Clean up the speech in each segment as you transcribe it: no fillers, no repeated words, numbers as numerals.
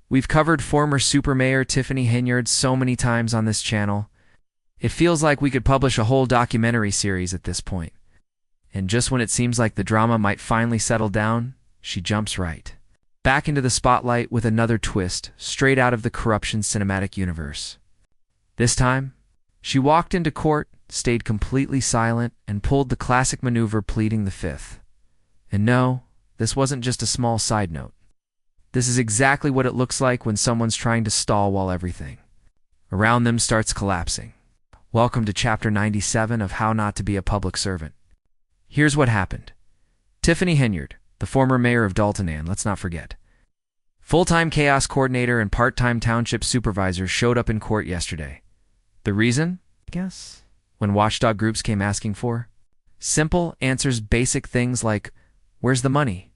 We've covered former Supermayor Tiffany Henyard so many times on this channel. It feels like we could publish a whole documentary series at this point. And just when it seems like the drama might finally settle down, she jumps right back into the spotlight with another twist straight out of the corruption cinematic universe. This time, she walked into court, stayed completely silent, and pulled the classic maneuver pleading the fifth. And no, this wasn't just a small side note. This is exactly what it looks like when someone's trying to stall while everything around them starts collapsing. Welcome to Chapter 97 of How Not to Be a Public Servant. Here's what happened. Tiffany Henyard, the former mayor of Dalton, and let's not forget, full-time chaos coordinator and part-time township supervisor, showed up in court yesterday. The reason? I guess when watchdog groups came asking for simple answers, basic things like, where's the money?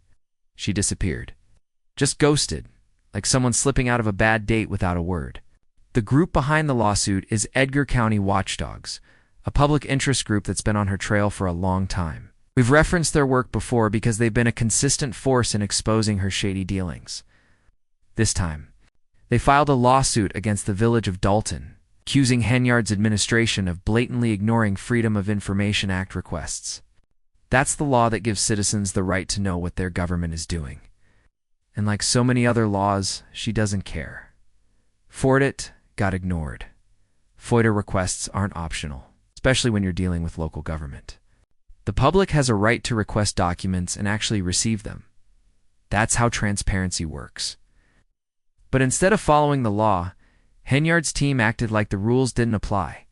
She disappeared. Just ghosted, like someone slipping out of a bad date without a word. The group behind the lawsuit is Edgar County Watchdogs, a public interest group that's been on her trail for a long time. We've referenced their work before because they've been a consistent force in exposing her shady dealings. This time, they filed a lawsuit against the village of Dalton, accusing Henyard's administration of blatantly ignoring Freedom of Information Act requests. That's the law that gives citizens the right to know what their government is doing. And like so many other laws, she doesn't care. FOIA got ignored. FOIA requests aren't optional, especially when you're dealing with local government. The public has a right to request documents and actually receive them. That's how transparency works. But instead of following the law, Henyard's team acted like the rules didn't apply,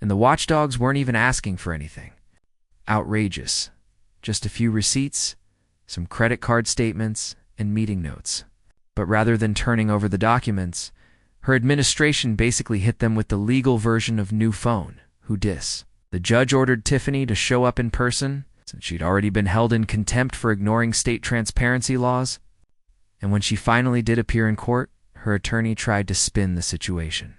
and the watchdogs weren't even asking for anything outrageous. Just a few receipts, some credit card statements, and meeting notes. But rather than turning over the documents, her administration basically hit them with the legal version of new phone, who dis. The judge ordered Tiffany to show up in person, since she'd already been held in contempt for ignoring state transparency laws. And when she finally did appear in court, her attorney tried to spin the situation,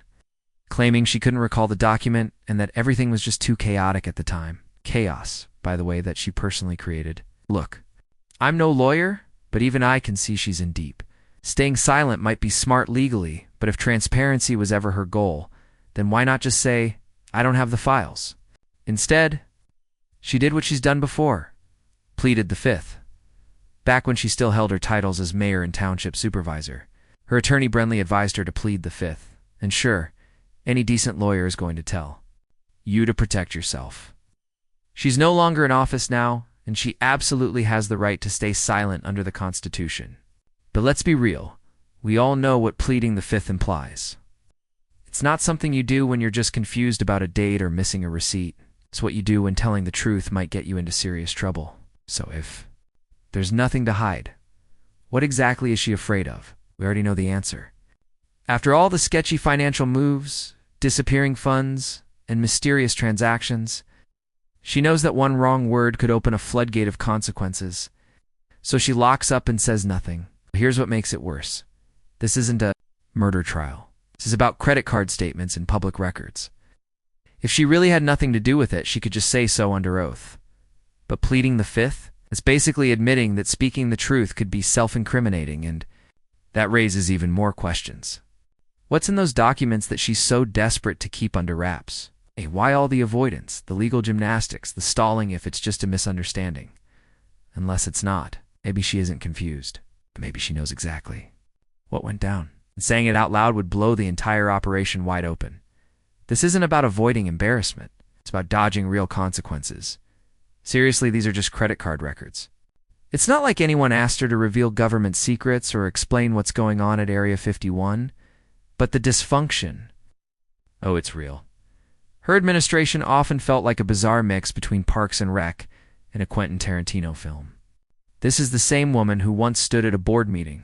claiming she couldn't recall the document and that everything was just too chaotic at the time. Chaos, by the way, that she personally created. Look, I'm no lawyer, but even I can see she's in deep. Staying silent might be smart legally, but if transparency was ever her goal, then why not just say, I don't have the files? Instead, she did what she's done before, pleaded the fifth. Back when she still held her titles as mayor and township supervisor, her attorney Brenly advised her to plead the fifth. And sure, any decent lawyer is going to tell you to protect yourself. She's no longer in office now, and she absolutely has the right to stay silent under the Constitution. But let's be real, we all know what pleading the fifth implies. It's not something you do when you're just confused about a date or missing a receipt. It's what you do when telling the truth might get you into serious trouble. So if there's nothing to hide, what exactly is she afraid of? We already know the answer. After all the sketchy financial moves, disappearing funds, and mysterious transactions, she knows that one wrong word could open a floodgate of consequences. So she locks up and says nothing. Here's what makes it worse. This isn't a murder trial. This is about credit card statements and public records. If she really had nothing to do with it, she could just say so under oath. But pleading the fifth? It's basically admitting that speaking the truth could be self-incriminating, and that raises even more questions. What's in those documents that she's so desperate to keep under wraps? Hey, why all the avoidance, the legal gymnastics, the stalling if it's just a misunderstanding? Unless it's not. Maybe she isn't confused. Maybe she knows exactly what went down. And saying it out loud would blow the entire operation wide open. This isn't about avoiding embarrassment. It's about dodging real consequences. Seriously, these are just credit card records. It's not like anyone asked her to reveal government secrets or explain what's going on at Area 51, but the dysfunction. Oh, it's real. Her administration often felt like a bizarre mix between Parks and Rec and a Quentin Tarantino film. This is the same woman who once stood at a board meeting,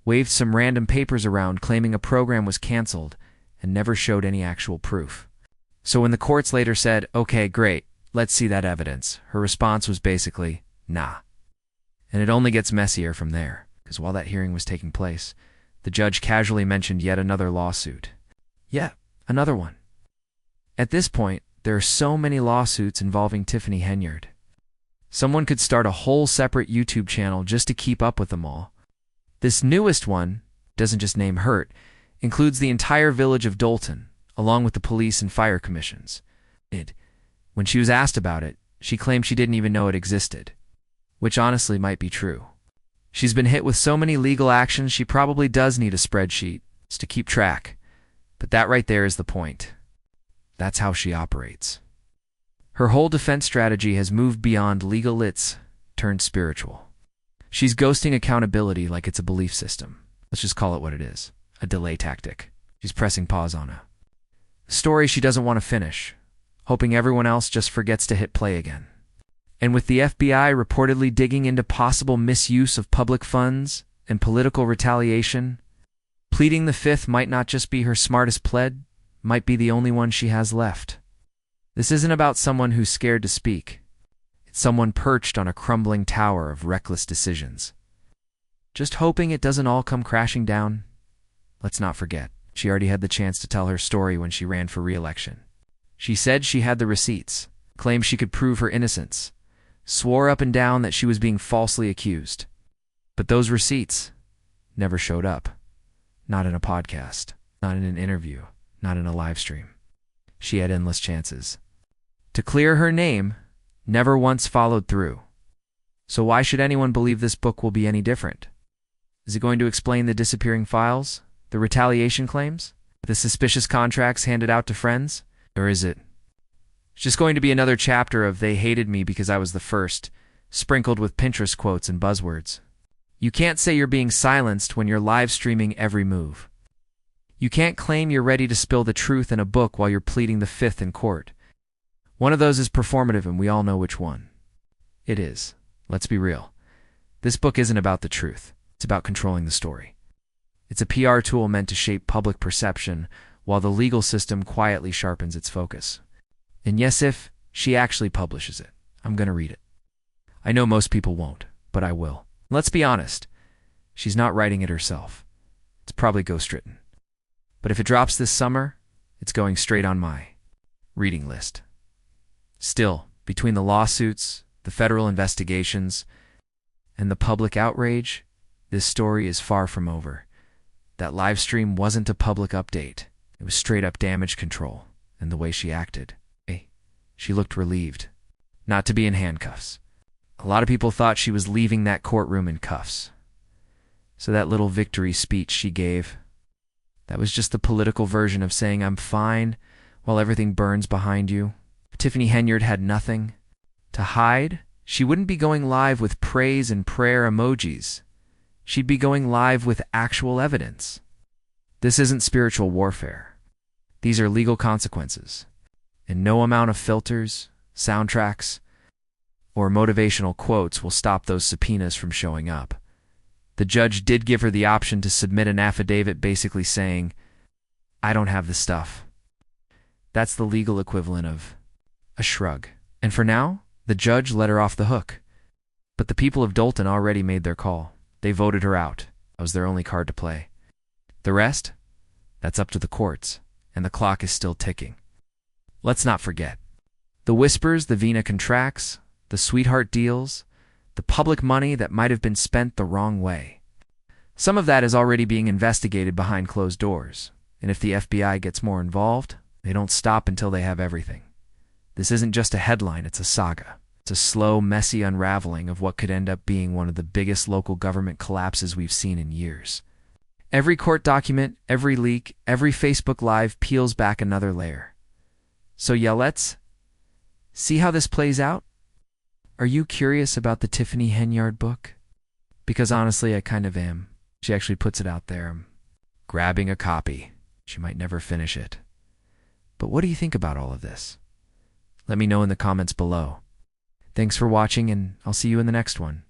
waved some random papers around claiming a program was canceled, and never showed any actual proof. So when the courts later said, okay, great, let's see that evidence, her response was basically, nah. And it only gets messier from there, because while that hearing was taking place, the judge casually mentioned yet another lawsuit. Yeah, another one. At this point, there are so many lawsuits involving Tiffany Henyard. Someone could start a whole separate YouTube channel just to keep up with them all. This newest one, doesn't just name Hurt, includes the entire village of Dolton, along with the police and fire commissions. When she was asked about it, she claimed she didn't even know it existed, which honestly might be true. She's been hit with so many legal actions she probably does need a spreadsheet to keep track, but that right there is the point. That's how she operates. Her whole defense strategy has moved beyond legal turned spiritual. She's ghosting accountability like it's a belief system. Let's just call it what it is, a delay tactic. She's pressing pause on a story she doesn't want to finish, hoping everyone else just forgets to hit play again. And with the FBI reportedly digging into possible misuse of public funds and political retaliation, pleading the fifth might not just be her smartest pled, might be the only one she has left. This isn't about someone who's scared to speak. It's someone perched on a crumbling tower of reckless decisions, just hoping it doesn't all come crashing down. Let's not forget, she already had the chance to tell her story when she ran for re-election. She said she had the receipts, claimed she could prove her innocence, swore up and down that she was being falsely accused. But those receipts never showed up. Not in a podcast, not in an interview, not in a live stream. She had endless chances to clear her name, never once followed through. So why should anyone believe this book will be any different? Is it going to explain the disappearing files, the retaliation claims, the suspicious contracts handed out to friends? Or is it just going to be another chapter of "they hated me because I was the first," sprinkled with Pinterest quotes and buzzwords? You can't say you're being silenced when you're live streaming every move. You can't claim you're ready to spill the truth in a book while you're pleading the fifth in court. One of those is performative, and we all know which one it is. Let's be real. This book isn't about the truth. It's about controlling the story. It's a PR tool meant to shape public perception while the legal system quietly sharpens its focus. And yes, if she actually publishes it, I'm going to read it. I know most people won't, but I will. Let's be honest. She's not writing it herself. It's probably ghostwritten. But if it drops this summer, it's going straight on my reading list. Still, between the lawsuits, the federal investigations, and the public outrage, this story is far from over. That live stream wasn't a public update. It was straight up damage control, and the way she acted. She looked relieved, not to be in handcuffs. A lot of people thought she was leaving that courtroom in cuffs. So that little victory speech she gave, that was just the political version of saying "I'm fine" while everything burns behind you. If Tiffany Henyard had nothing to hide, she wouldn't be going live with praise and prayer emojis. She'd be going live with actual evidence. This isn't spiritual warfare. These are legal consequences. And no amount of filters, soundtracks, or motivational quotes will stop those subpoenas from showing up. The judge did give her the option to submit an affidavit basically saying, "I don't have the stuff." That's the legal equivalent of a shrug. And for now, the judge let her off the hook. But the people of Dolton already made their call. They voted her out. That was their only card to play. The rest? That's up to the courts, and the clock is still ticking. Let's not forget. The whispers, the vena contracts, the sweetheart deals, the public money that might have been spent the wrong way. Some of that is already being investigated behind closed doors, and if the FBI gets more involved, they don't stop until they have everything. This isn't just a headline, it's a saga. It's a slow, messy unraveling of what could end up being one of the biggest local government collapses we've seen in years. Every court document, every leak, every Facebook Live peels back another layer. So yeah, let's see how this plays out. Are you curious about the Tiffany Henyard book? Because honestly, I kind of am. She actually puts it out there. I'm grabbing a copy. She might never finish it. But what do you think about all of this? Let me know in the comments below. Thanks for watching, and I'll see you in the next one.